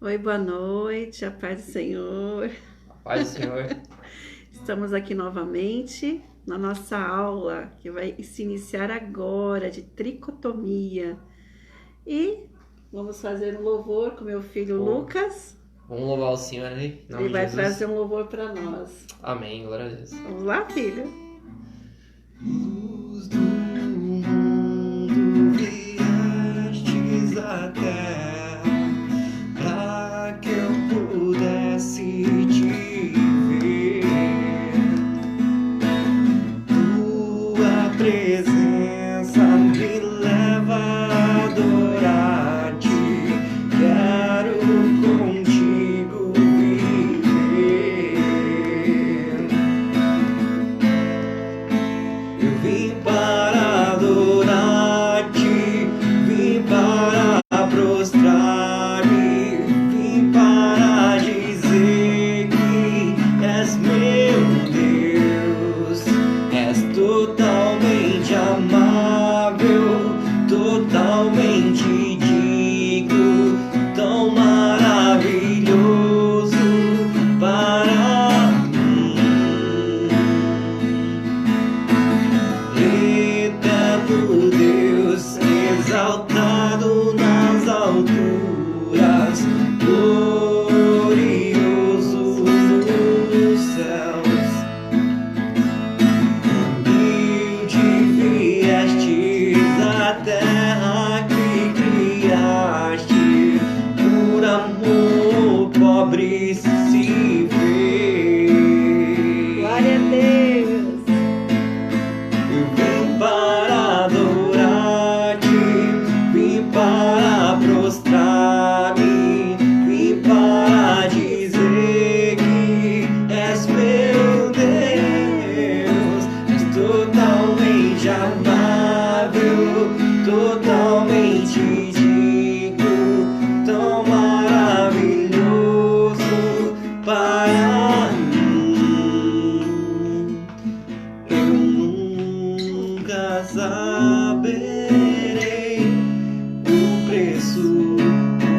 Oi, boa noite, a paz do Senhor. Paz do Senhor. Estamos aqui novamente na nossa aula que vai se iniciar agora de tricotomia. E vamos fazer um louvor com meu filho Bom, Lucas. Vamos louvar o Senhor aí, em Ele nome de vai Jesus. trazer um louvor para nós. Amém, glória a Deus. Vamos lá, filho? Luz do mundo viestes à terra, pra que eu pudesse te ver. Tua presença me leva a adorar-te. Quero contigo viver. Eu vim para adorar-te, vim para prostrar-me, vim para dizer que és meu Deus, és totalmente amável, totalmente digno, tão maravilhoso para mim. Eterno Deus, exaltado nas alturas, glorioso nos céus. Humilde viestes à terra que criaste, por amor pobre se fez. Glória a Deus! Eu vim para adorar-te, vim para prostrar-me, vim para dizer que és meu Deus, és totalmente amável, totalmente digno, tão maravilhoso para mim. Eu nunca saberei o preço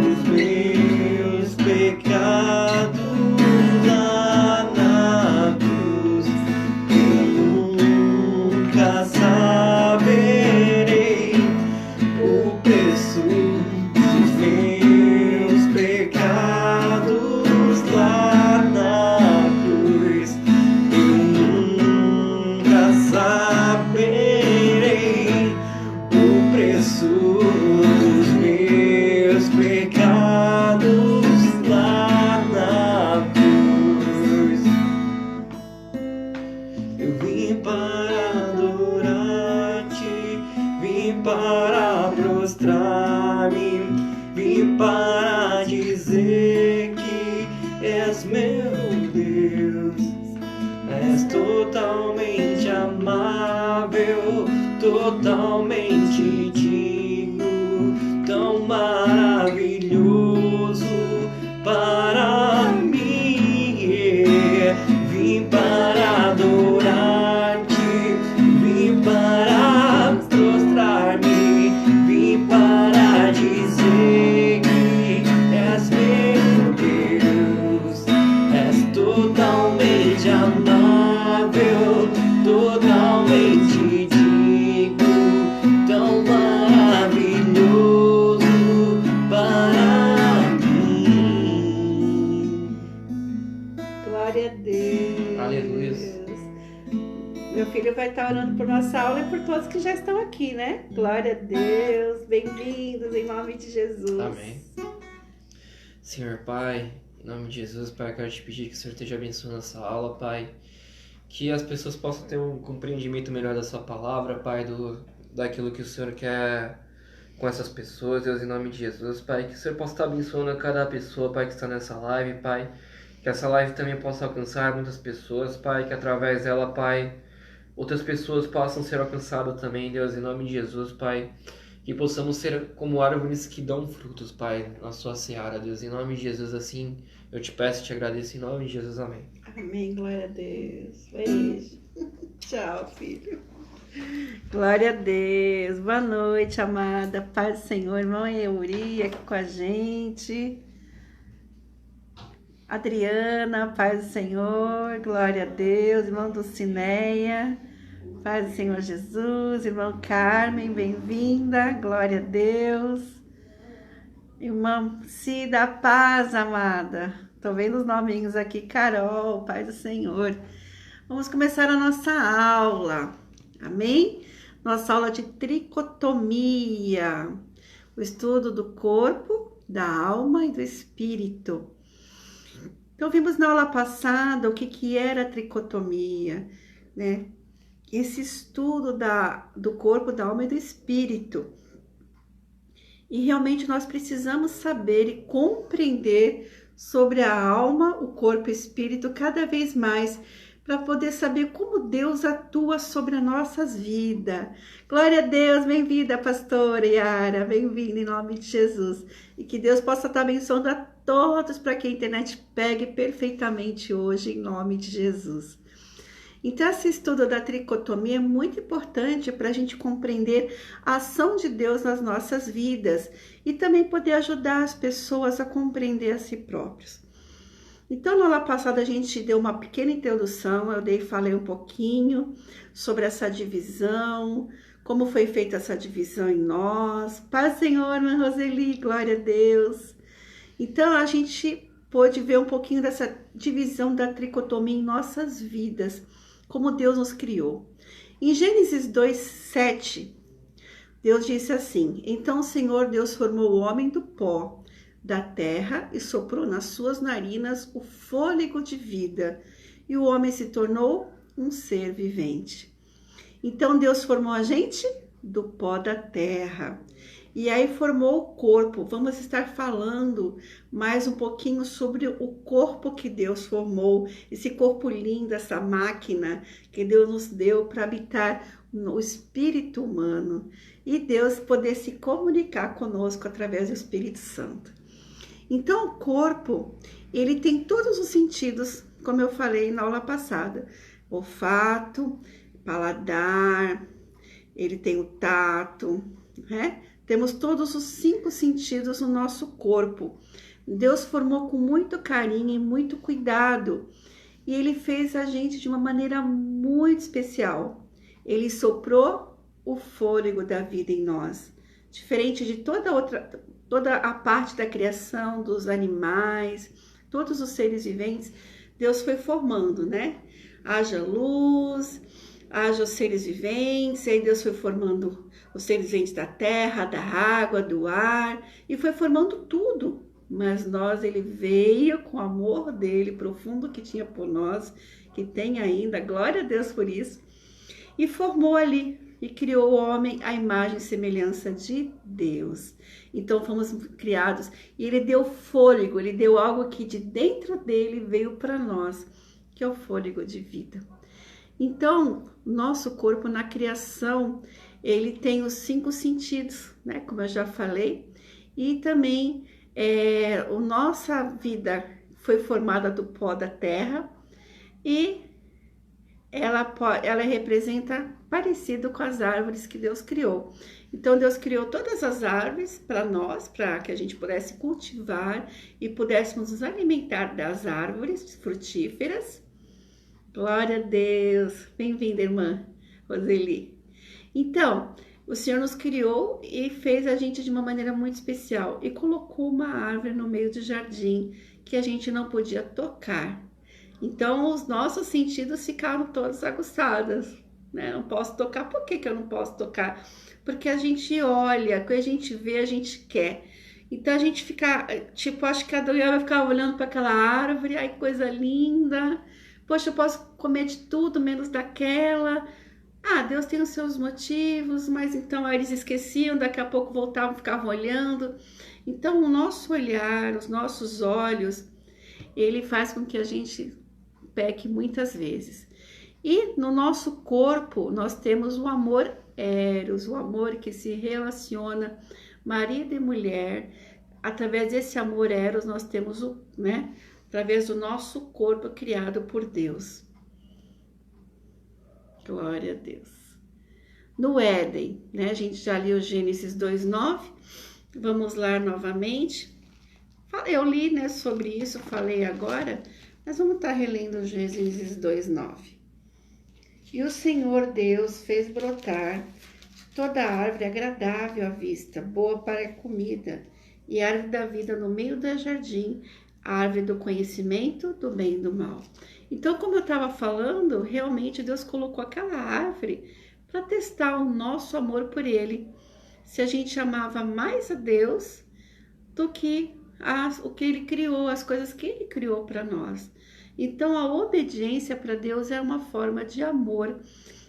dos meus pecados lá na cruz. Eu nunca saberei o preço dos meus pecados lá na cruz. Eu nunca saberei o preço dos meus pecados lá na cruz. Eu vim para adorar-te, vim para prostrar-me, vim para dizer que és meu Deus, és totalmente amável, totalmente digno, tão maravilhoso para mim. Vim para adorar-te, vim para prostrar-me, vim para dizer que és meu Deus, és totalmente amável, totalmente digno, tão maravilhoso para mim. Glória a Deus! Aleluia. Meu filho vai estar orando por nossa aula e por todos que já estão aqui, né? Glória a Deus! Bem-vindos em nome de Jesus! Amém. Senhor Pai, em nome de Jesus, Pai, eu quero te pedir que o Senhor esteja abençoando essa aula, Pai. Que as pessoas possam ter um compreendimento melhor da sua palavra, Pai, daquilo que o Senhor quer com essas pessoas, Deus, em nome de Jesus, Pai. Que o Senhor possa estar abençoando cada pessoa, Pai, que está nessa live, Pai. Que essa live também possa alcançar muitas pessoas, Pai. Que através dela, Pai, outras pessoas possam ser alcançadas também, Deus, em nome de Jesus, Pai. Que possamos ser como árvores que dão frutos, Pai, na sua seara, Deus. Em nome de Jesus, assim, eu te peço e te agradeço. Em nome de Jesus, amém. Amém, glória a Deus. Beijo. Tchau, filho. Glória a Deus. Boa noite, amada. Paz do Senhor. Irmã Euri aqui com a gente. Adriana, paz do Senhor, glória a Deus. Irmão Dulcineia, paz do Senhor Jesus. Irmão Carmen, bem-vinda, glória a Deus. Irmã Cida, paz, amada. Tô vendo os nominhos aqui. Carol, paz do Senhor. Vamos começar a nossa aula, amém? Nossa aula de tricotomia, o estudo do corpo, da alma e do espírito. Então, vimos na aula passada o que era a tricotomia, né? Esse estudo do corpo, da alma e do espírito. E realmente nós precisamos saber e compreender sobre a alma, o corpo e o espírito cada vez mais, para poder saber como Deus atua sobre as nossas vidas. Glória a Deus, bem-vinda, pastora Yara, bem-vinda em nome de Jesus. E que Deus possa estar abençoando a todos para que a internet pegue perfeitamente hoje, em nome de Jesus. Então, esse estudo da tricotomia é muito importante para a gente compreender a ação de Deus nas nossas vidas e também poder ajudar as pessoas a compreender a si próprios. Então, na aula passada a gente deu uma pequena introdução, falei um pouquinho sobre essa divisão, como foi feita essa divisão em nós. Paz, Senhor, irmã Roseli, glória a Deus. Então, a gente pôde ver um pouquinho dessa divisão da tricotomia em nossas vidas, como Deus nos criou. Em Gênesis 2:7, Deus disse assim: Então o Senhor Deus formou o homem do pó da terra e soprou nas suas narinas o fôlego de vida, e o homem se tornou um ser vivente. Então Deus formou a gente do pó da terra, e aí formou o corpo. Vamos estar falando mais um pouquinho sobre o corpo que Deus formou, esse corpo lindo, essa máquina que Deus nos deu para habitar no espírito humano, e Deus poder se comunicar conosco através do Espírito Santo. Então, o corpo, ele tem todos os sentidos, como eu falei na aula passada. Olfato, paladar, ele tem o tato, né? Temos todos os 5 sentidos no nosso corpo. Deus formou com muito carinho e muito cuidado. E ele fez a gente de uma maneira muito especial. Ele soprou o fôlego da vida em nós. Diferente de toda a parte da criação, dos animais, todos os seres viventes, Deus foi formando, né? Haja luz, haja os seres viventes, aí Deus foi formando os seres viventes da terra, da água, do ar, e foi formando tudo. Mas ele veio com o amor dele, profundo que tinha por nós, que tem ainda, glória a Deus por isso, e formou ali, e criou o homem à imagem e semelhança de Deus. Então fomos criados, e ele deu fôlego, ele deu algo que de dentro dele veio para nós, que é o fôlego de vida. Então, nosso corpo na criação, ele tem os 5 sentidos, né? Como eu já falei, e também a nossa vida foi formada do pó da terra, e ela representa parecido com as árvores que Deus criou. Então, Deus criou todas as árvores para nós, para que a gente pudesse cultivar e pudéssemos nos alimentar das árvores frutíferas. Glória a Deus! Bem-vinda, irmã Roseli. Então, o Senhor nos criou e fez a gente de uma maneira muito especial e colocou uma árvore no meio do jardim que a gente não podia tocar. Então, os nossos sentidos ficaram todos aguçados, né? Não posso tocar. Por que eu não posso tocar? Porque a gente olha, quando a gente vê, a gente quer. Então, a gente fica, acho que a Adriana vai ficar olhando para aquela árvore, ai, coisa linda. Poxa, eu posso comer de tudo, menos daquela. Ah, Deus tem os seus motivos, mas então eles esqueciam, daqui a pouco voltavam, ficavam olhando. Então, o nosso olhar, os nossos olhos, ele faz com que a gente peque muitas vezes. E no nosso corpo, nós temos o amor eros, o amor que se relaciona marido e mulher. Através desse amor eros, nós temos através do nosso corpo criado por Deus. Glória a Deus. No Éden, né? A gente já leu Gênesis 2:9. Vamos lá novamente. Eu li, né, sobre isso, falei agora, mas vamos estar relendo Gênesis 2:9. E o Senhor Deus fez brotar toda árvore agradável à vista, boa para a comida, e a árvore da vida no meio do jardim, a árvore do conhecimento do bem e do mal. Então, como eu estava falando, realmente Deus colocou aquela árvore para testar o nosso amor por Ele. Se a gente amava mais a Deus do que o que Ele criou, as coisas que Ele criou para nós. Então, a obediência para Deus é uma forma de amor.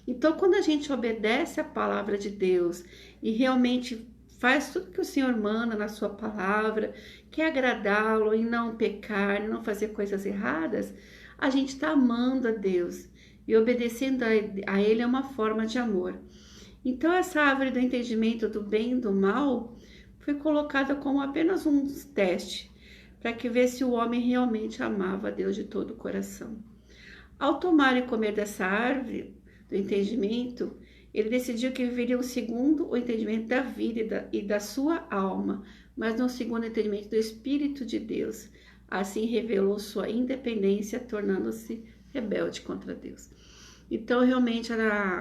Então, quando a gente obedece a palavra de Deus e realmente faz tudo que o Senhor manda na sua palavra, quer agradá-lo e não pecar, não fazer coisas erradas, a gente está amando a Deus. E obedecendo a Ele é uma forma de amor. Então, essa árvore do entendimento do bem e do mal foi colocada como apenas um teste, para que ver se o homem realmente amava a Deus de todo o coração. Ao tomar e comer dessa árvore do entendimento, ele decidiu que viveria segundo o entendimento da vida e da sua alma, mas não segundo o entendimento do Espírito de Deus. Assim revelou sua independência, tornando-se rebelde contra Deus. Então, realmente,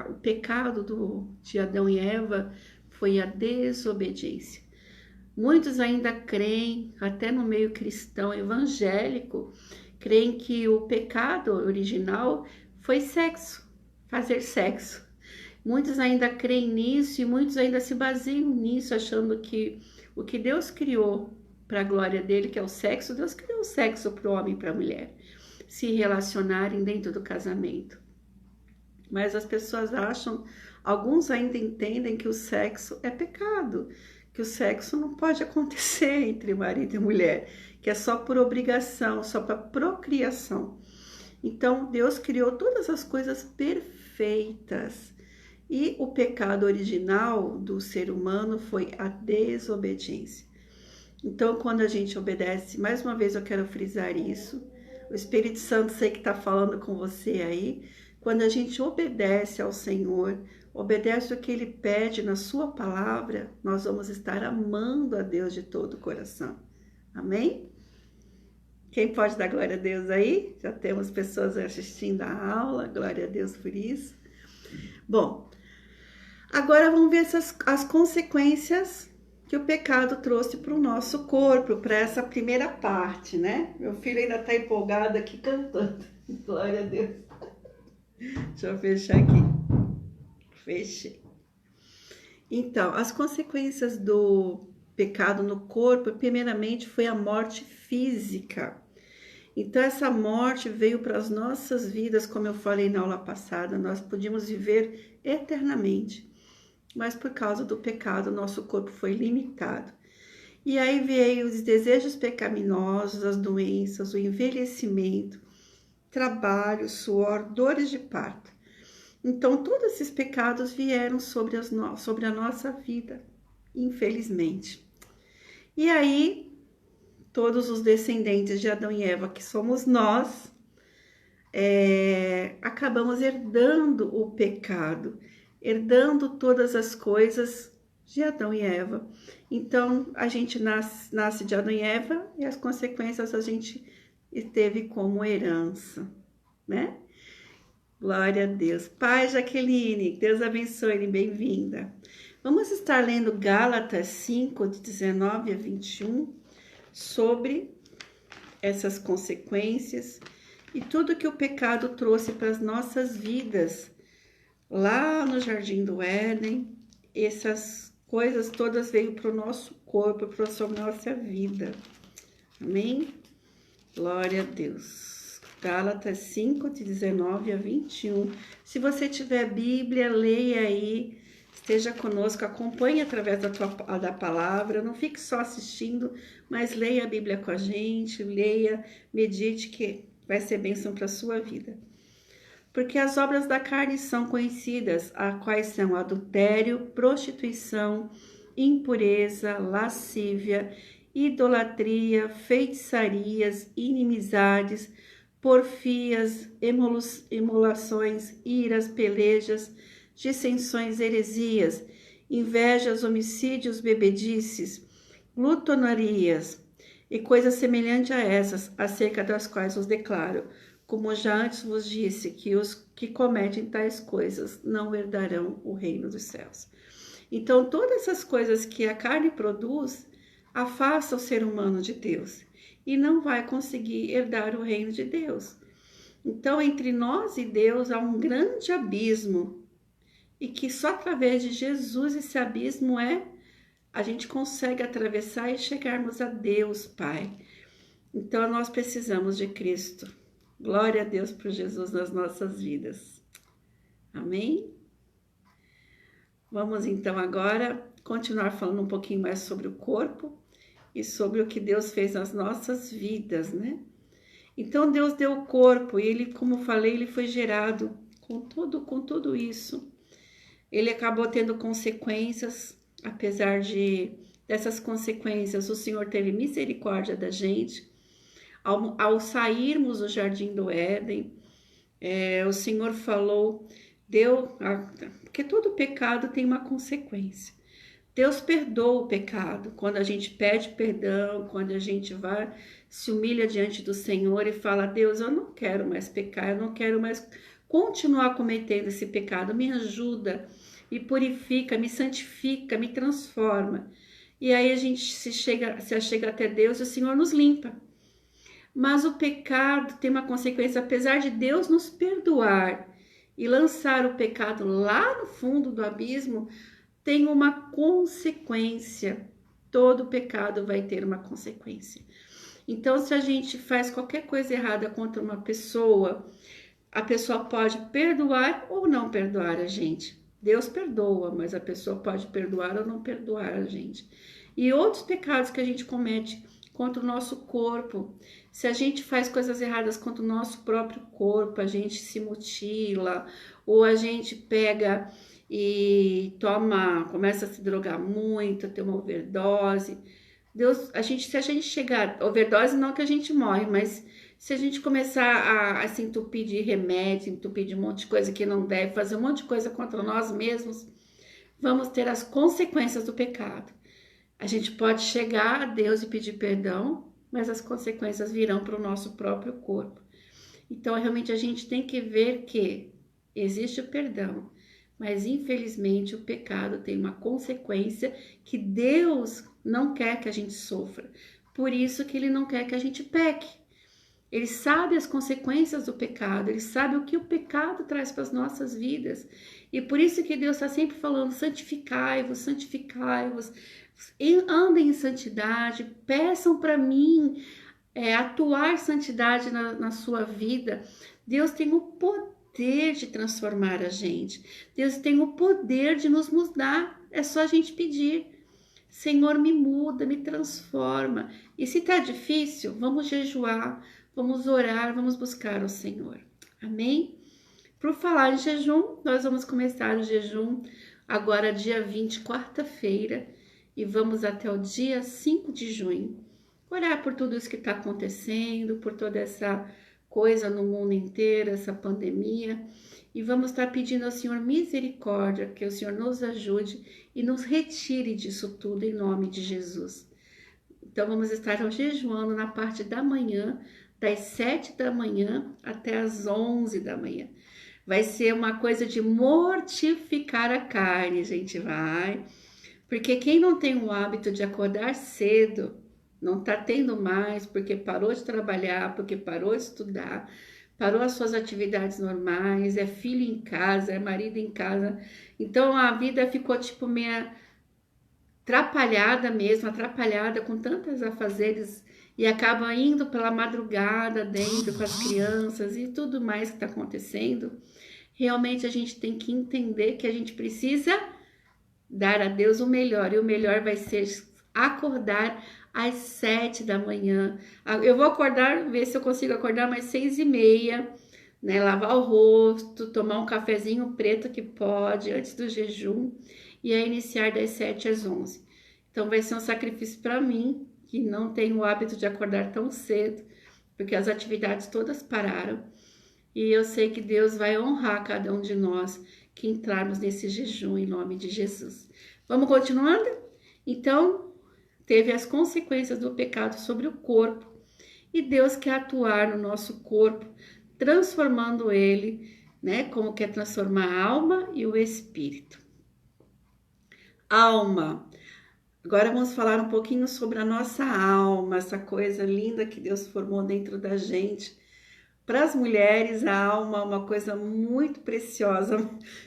o pecado de Adão e Eva foi a desobediência. Muitos ainda creem, até no meio cristão evangélico, creem que o pecado original foi sexo, fazer sexo. Muitos ainda creem nisso e muitos ainda se baseiam nisso, achando que o que Deus criou para a glória dele, que é o sexo, Deus criou o sexo para o homem e para a mulher se relacionarem dentro do casamento. Mas as pessoas acham, alguns ainda entendem que o sexo é pecado, que o sexo não pode acontecer entre marido e mulher, que é só por obrigação, só para procriação. Então, Deus criou todas as coisas perfeitas. E o pecado original do ser humano foi a desobediência. Então, quando a gente obedece, mais uma vez eu quero frisar isso, o Espírito Santo sei que está falando com você aí, quando a gente obedece ao Senhor, obedece o que Ele pede na sua palavra, nós vamos estar amando a Deus de todo o coração. Amém? Quem pode dar glória a Deus aí? Já temos pessoas assistindo a aula, glória a Deus por isso. Bom, agora vamos ver as consequências que o pecado trouxe para o nosso corpo, para essa primeira parte, né? Meu filho ainda está empolgado aqui cantando. Glória a Deus. Deixa eu fechar aqui. Fechei. Então, as consequências do pecado no corpo, primeiramente, foi a morte física. Então, essa morte veio para as nossas vidas, como eu falei na aula passada, nós podíamos viver eternamente, mas por causa do pecado, nosso corpo foi limitado. E aí veio os desejos pecaminosos, as doenças, o envelhecimento, trabalho, suor, dores de parto. Então, todos esses pecados vieram sobre a nossa vida, infelizmente. E aí, todos os descendentes de Adão e Eva, que somos nós, acabamos herdando o pecado, herdando todas as coisas de Adão e Eva. Então, a gente nasce de Adão e Eva e as consequências a gente teve como herança, né? Glória a Deus. Pai, Jaqueline, Deus abençoe, bem-vinda. Vamos estar lendo Gálatas 5, de 19 a 21, sobre essas consequências e tudo que o pecado trouxe para as nossas vidas. Lá no Jardim do Éden, essas coisas todas veio para o nosso corpo, para a nossa vida. Amém? Glória a Deus. Gálatas 5, de 19 a 21. Se você tiver Bíblia, leia aí, esteja conosco, acompanhe através da palavra, não fique só assistindo, mas leia a Bíblia com a gente, leia, medite, que vai ser bênção para a sua vida. Porque as obras da carne são conhecidas, as quais são adultério, prostituição, impureza, lascívia, idolatria, feitiçarias, inimizades, porfias, emulações, iras, pelejas, dissensões, heresias, invejas, homicídios, bebedices, glutonarias, e coisas semelhantes a essas, acerca das quais vos declaro, como já antes vos disse, que os que cometem tais coisas não herdarão o reino dos céus. Então, todas essas coisas que a carne produz afastam o ser humano de Deus e não vai conseguir herdar o reino de Deus. Então, entre nós e Deus há um grande abismo e que só através de Jesus esse abismo a gente consegue atravessar e chegarmos a Deus, Pai. Então, nós precisamos de Cristo. Glória a Deus por Jesus nas nossas vidas. Amém? Vamos então agora continuar falando um pouquinho mais sobre o corpo e sobre o que Deus fez nas nossas vidas, né? Então Deus deu o corpo e ele, como falei, ele foi gerado com tudo isso. Ele acabou tendo consequências, apesar dessas consequências, o Senhor teve misericórdia da gente. Ao sairmos do Jardim do Éden, o Senhor falou, porque todo pecado tem uma consequência. Deus perdoa o pecado, quando a gente pede perdão, quando a gente vai, se humilha diante do Senhor e fala, Deus, eu não quero mais pecar, eu não quero mais continuar cometendo esse pecado, me ajuda, me purifica, me santifica, me transforma. E aí a gente se chega até Deus e o Senhor nos limpa. Mas o pecado tem uma consequência, apesar de Deus nos perdoar e lançar o pecado lá no fundo do abismo, tem uma consequência. Todo pecado vai ter uma consequência. Então, se a gente faz qualquer coisa errada contra uma pessoa, a pessoa pode perdoar ou não perdoar a gente. Deus perdoa, mas a pessoa pode perdoar ou não perdoar a gente. E outros pecados que a gente comete contra o nosso corpo. Se a gente faz coisas erradas contra o nosso próprio corpo, a gente se mutila, ou a gente pega e começa a se drogar muito, a ter uma overdose. Se a gente chegar, overdose não que a gente morre, mas se a gente começar a se entupir de remédio, entupir de um monte de coisa que não deve, fazer um monte de coisa contra nós mesmos, vamos ter as consequências do pecado. A gente pode chegar a Deus e pedir perdão, mas as consequências virão para o nosso próprio corpo. Então, realmente, a gente tem que ver que existe o perdão, mas infelizmente o pecado tem uma consequência que Deus não quer que a gente sofra. Por isso que Ele não quer que a gente peque. Ele sabe as consequências do pecado, Ele sabe o que o pecado traz para as nossas vidas. E por isso que Deus está sempre falando, santificai-vos, santificai-vos, andem em santidade, peçam para mim atuar santidade na sua vida. Deus tem o poder de transformar a gente. Deus tem o poder de nos mudar. É só a gente pedir. Senhor, me muda, me transforma. E se está difícil, vamos jejuar, vamos orar, vamos buscar o Senhor. Amém? Por falar em jejum, nós vamos começar o jejum agora dia 20, quarta-feira, e vamos até o dia 5 de junho. Orar por tudo isso que está acontecendo, por toda essa coisa no mundo inteiro, essa pandemia. E vamos estar pedindo ao Senhor misericórdia, que o Senhor nos ajude e nos retire disso tudo em nome de Jesus. Então vamos estar jejuando na parte da manhã, das 7 da manhã até as 11 da manhã. Vai ser uma coisa de mortificar a carne, gente, vai. Porque quem não tem o hábito de acordar cedo, não está tendo mais, porque parou de trabalhar, porque parou de estudar, parou as suas atividades normais, é filho em casa, é marido em casa. Então a vida ficou tipo meio atrapalhada mesmo, atrapalhada com tantos afazeres e acaba indo pela madrugada dentro com as crianças e tudo mais que está acontecendo. Realmente a gente tem que entender que a gente precisa dar a Deus o melhor, e o melhor vai ser acordar às 7 da manhã. Eu vou acordar, ver se eu consigo acordar mais 6h30, né? Lavar o rosto, tomar um cafezinho preto que pode, antes do jejum, e aí iniciar das 7 às 11. Então vai ser um sacrifício para mim, que não tenho o hábito de acordar tão cedo, porque as atividades todas pararam. E eu sei que Deus vai honrar cada um de nós que entrarmos nesse jejum em nome de Jesus. Vamos continuando? Então, teve as consequências do pecado sobre o corpo. E Deus quer atuar no nosso corpo, transformando ele, né? Como quer transformar a alma e o espírito. Alma. Agora vamos falar um pouquinho sobre a nossa alma, essa coisa linda que Deus formou dentro da gente. Para as mulheres, a alma é uma coisa muito preciosa.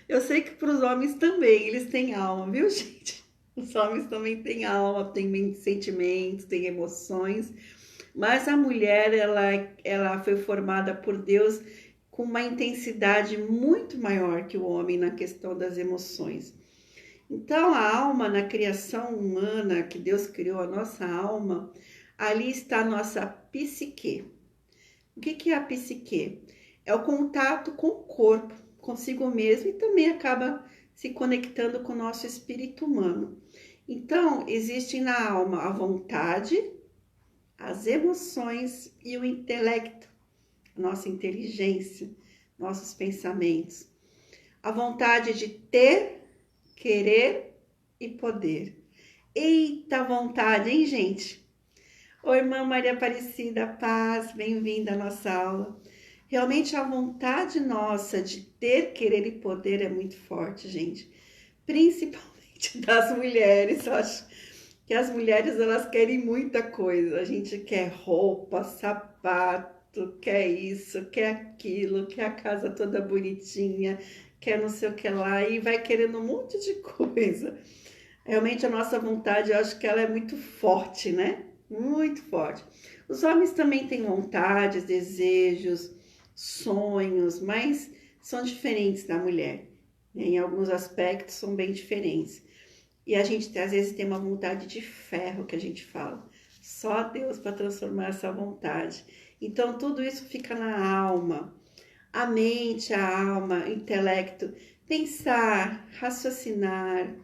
Eu sei que para os homens também, eles têm alma, viu, gente? Os homens também têm alma, têm sentimentos, têm emoções. Mas a mulher, ela foi formada por Deus com uma intensidade muito maior que o homem na questão das emoções. Então, a alma, na criação humana, que Deus criou a nossa alma, ali está a nossa psique. O que é a psique? É o contato com o corpo, consigo mesmo, e também acaba se conectando com o nosso espírito humano. Então, existe na alma a vontade, as emoções e o intelecto, a nossa inteligência, nossos pensamentos. A vontade de ter, querer e poder. Eita vontade, hein, gente? Oi, irmã Maria Aparecida, paz, bem-vinda à nossa aula. Realmente a vontade nossa de ter, querer e poder é muito forte, gente. Principalmente das mulheres, eu acho que as mulheres, elas querem muita coisa. A gente quer roupa, sapato, quer isso, quer aquilo, quer a casa toda bonitinha, quer não sei o que lá, e vai querendo um monte de coisa. Realmente a nossa vontade, eu acho que ela é muito forte, né? Muito forte. Os homens também têm vontades, desejos, sonhos, mas são diferentes da mulher. Em alguns aspectos são bem diferentes. E a gente às vezes tem uma vontade de ferro, que a gente fala. Só Deus para transformar essa vontade. Então tudo isso fica na alma. A mente, a alma, o intelecto, pensar, raciocinar,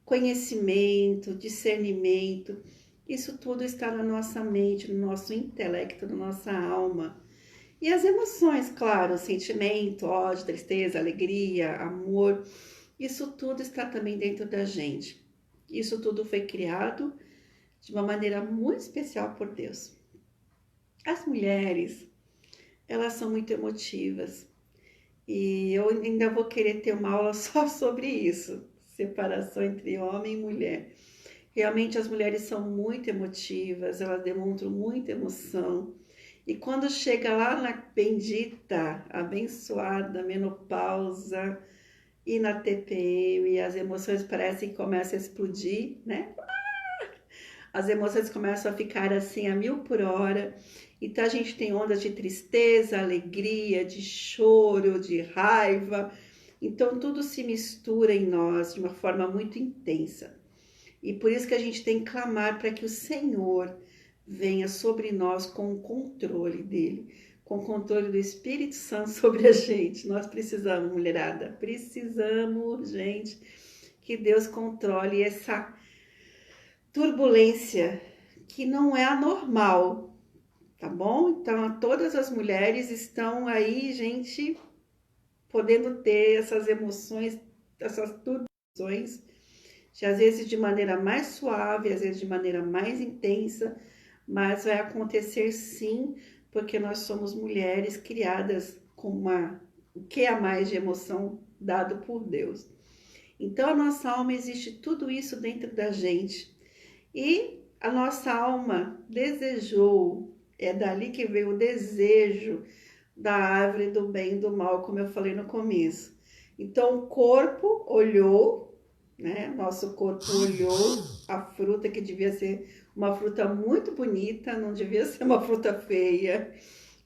conhecimento, discernimento, isso tudo está na nossa mente, no nosso intelecto, na nossa alma. E as emoções, claro, sentimento, ódio, tristeza, alegria, amor, isso tudo está também dentro da gente. Isso tudo foi criado de uma maneira muito especial por Deus. As mulheres, elas são muito emotivas. E eu ainda vou querer ter uma aula só sobre isso, separação entre homem e mulher. Realmente as mulheres são muito emotivas, elas demonstram muita emoção. E quando chega lá na bendita, abençoada menopausa e na TPM, as emoções parecem que começam a explodir, né? As emoções começam a ficar assim a 1000 por hora. Então a gente tem ondas de tristeza, alegria, de choro, de raiva. Então tudo se mistura em nós de uma forma muito intensa. E por isso que a gente tem que clamar para que o Senhor venha sobre nós com o controle dele, com o controle do Espírito Santo sobre a gente. Nós precisamos, mulherada, precisamos, gente, que Deus controle essa turbulência que não é anormal, tá bom? Então, todas as mulheres estão aí, gente, podendo ter essas emoções, essas turbulências, às vezes de maneira mais suave, às vezes de maneira mais intensa, mas vai acontecer sim, porque nós somos mulheres criadas com o que há mais de emoção dado por Deus. Então a nossa alma existe tudo isso dentro da gente. E a nossa alma desejou, é dali que veio o desejo da árvore do bem e do mal, como eu falei no começo. Então o corpo olhou, né? Nosso corpo olhou a fruta que devia ser uma fruta muito bonita, não devia ser uma fruta feia,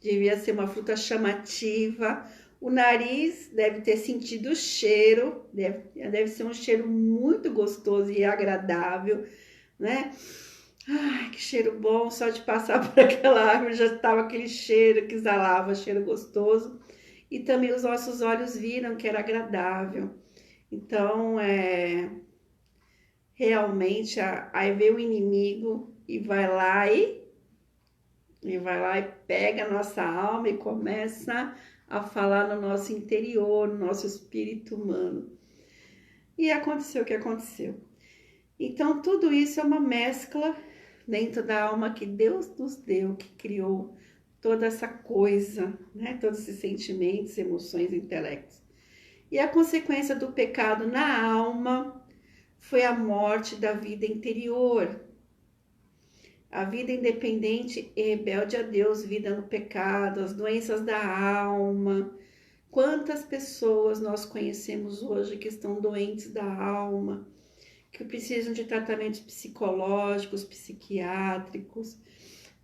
devia ser uma fruta chamativa. O nariz deve ter sentido o cheiro, deve ser um cheiro muito gostoso e agradável, né? Ai, que cheiro bom, só de passar por aquela árvore já estava aquele cheiro que exalava, cheiro gostoso. E também os nossos olhos viram que era agradável. Então, realmente, aí vem o inimigo e vai lá e pega a nossa alma e começa a falar no nosso interior, no nosso espírito humano. E aconteceu o que aconteceu. Então, tudo isso é uma mescla dentro da alma que Deus nos deu, que criou toda essa coisa, né? Todos esses sentimentos, emoções, intelectos. E a consequência do pecado na alma foi a morte da vida interior. A vida independente e rebelde a Deus, vida no pecado, as doenças da alma. Quantas pessoas nós conhecemos hoje que estão doentes da alma, que precisam de tratamentos psicológicos, psiquiátricos,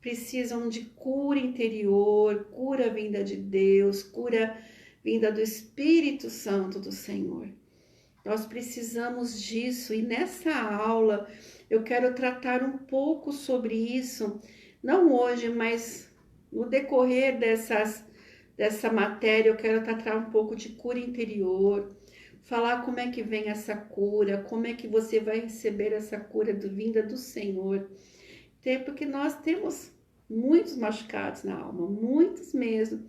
precisam de cura interior, cura vinda de Deus, cura vinda do Espírito Santo do Senhor. Nós precisamos disso e nessa aula eu quero tratar um pouco sobre isso, não hoje, mas no decorrer dessa matéria eu quero tratar um pouco de cura interior, falar como é que vem essa cura, como é que você vai receber essa cura vinda do Senhor. Até porque nós temos muitos machucados na alma, muitos mesmo,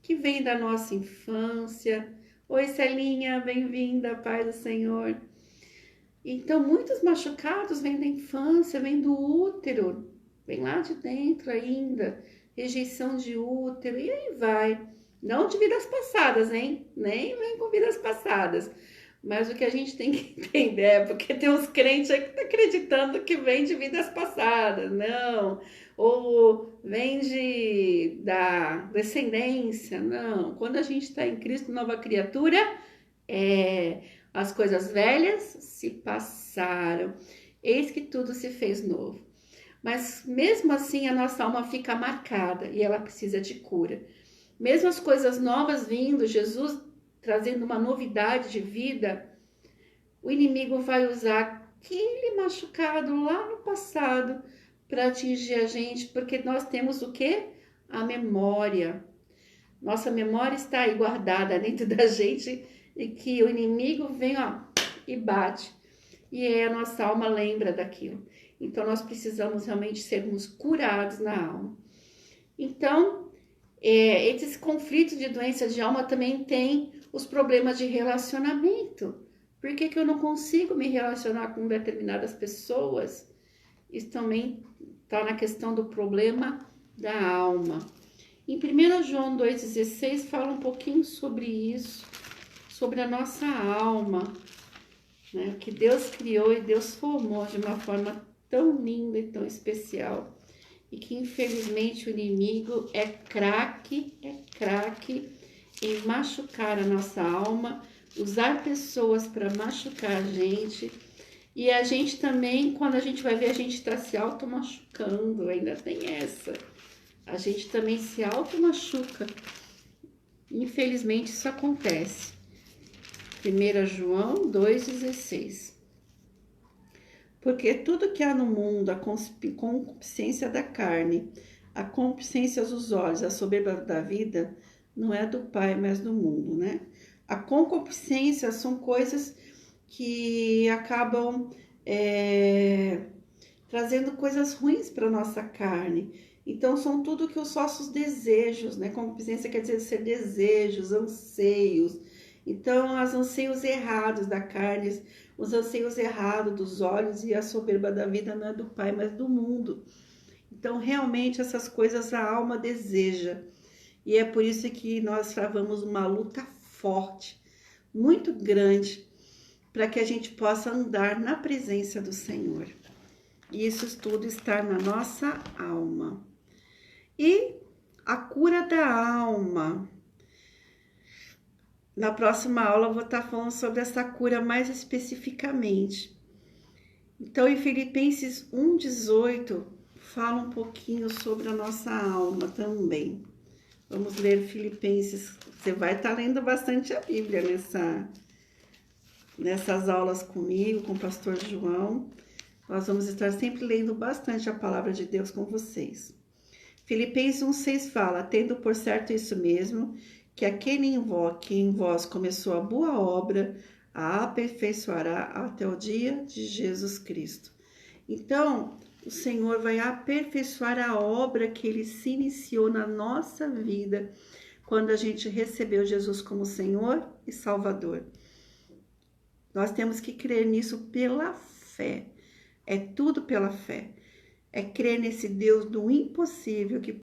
que vêm da nossa infância. Oi, Celinha, bem-vinda, paz do Senhor. Então, muitos machucados vêm da infância, vêm do útero, vem lá de dentro ainda, rejeição de útero, e aí vai. Não de vidas passadas, hein? Nem vem com vidas passadas. Mas o que a gente tem que entender é porque tem uns crentes aí que estão acreditando que vem de vidas passadas. Não. Ou vem da descendência. Não. Quando a gente está em Cristo, nova criatura, as coisas velhas se passaram. Eis que tudo se fez novo. Mas mesmo assim a nossa alma fica marcada e ela precisa de cura. Mesmo as coisas novas vindo, Jesus trazendo uma novidade de vida, o inimigo vai usar aquele machucado lá no passado para atingir a gente, porque nós temos o quê? A memória. Nossa memória está aí guardada dentro da gente e que o inimigo vem e bate. E aí a nossa alma lembra daquilo. Então nós precisamos realmente sermos curados na alma. Então, esses conflitos de doença de alma também tem os problemas de relacionamento. Por que eu não consigo me relacionar com determinadas pessoas? Isso também está na questão do problema da alma. Em 1 João 2,16 fala um pouquinho sobre isso, sobre a nossa alma, né? Que Deus criou e Deus formou de uma forma tão linda e tão especial. E que infelizmente o inimigo é craque em machucar a nossa alma, usar pessoas para machucar a gente. E a gente também, quando a gente vai ver, a gente está se auto-machucando, ainda tem essa. A gente também se auto-machuca. Infelizmente isso acontece. 1 João 2,16. Porque tudo que há no mundo, a concupiscência da carne, a concupiscência dos olhos, a soberba da vida, não é do Pai, mas do mundo, né? A concupiscência são coisas que acabam trazendo coisas ruins para a nossa carne. Então, são tudo que os nossos desejos, né? Concupiscência quer dizer ser desejos, anseios. Então, os anseios errados da carne, os anseios errados dos olhos e a soberba da vida não é do Pai, mas do mundo. Então, realmente, essas coisas a alma deseja. E é por isso que nós travamos uma luta forte, muito grande, para que a gente possa andar na presença do Senhor. E isso tudo está na nossa alma. E a cura da alma. Na próxima aula eu vou estar falando sobre essa cura mais especificamente. Então, em Filipenses 1,18, fala um pouquinho sobre a nossa alma também. Vamos ler Filipenses. Você vai estar lendo bastante a Bíblia nessas aulas comigo, com o pastor João. Nós vamos estar sempre lendo bastante a palavra de Deus com vocês. Filipenses 1,6 fala: tendo por certo isso mesmo, que aquele que em vós começou a boa obra, a aperfeiçoará até o dia de Jesus Cristo. Então, o Senhor vai aperfeiçoar a obra que Ele se iniciou na nossa vida, quando a gente recebeu Jesus como Senhor e Salvador. Nós temos que crer nisso pela fé. É tudo pela fé. é crer nesse Deus do impossível que